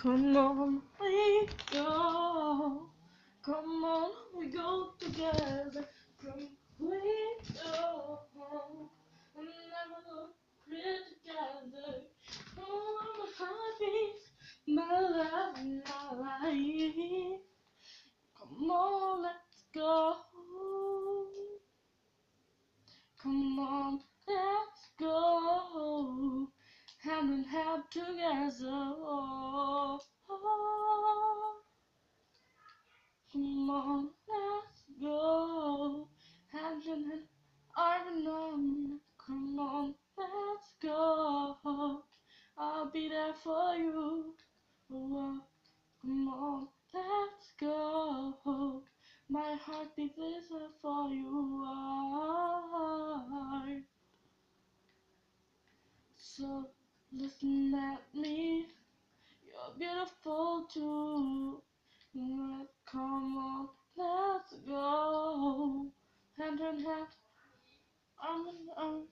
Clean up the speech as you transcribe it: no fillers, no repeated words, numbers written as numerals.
Come on, we go. Come on, we go together. Come, we go. And never look pretty together. Oh, my heartbeat, my love, my life. Come on, let's go. Come on, let's go. Hand in hand together. Come on, let's go. Hand in hand, arm in arm. Come on, let's go. I'll be there for you. Oh, come on, let's go. My heart beats for you. So listen at me. You're beautiful too. Come on, let's go. Hand in hand, arm in arm.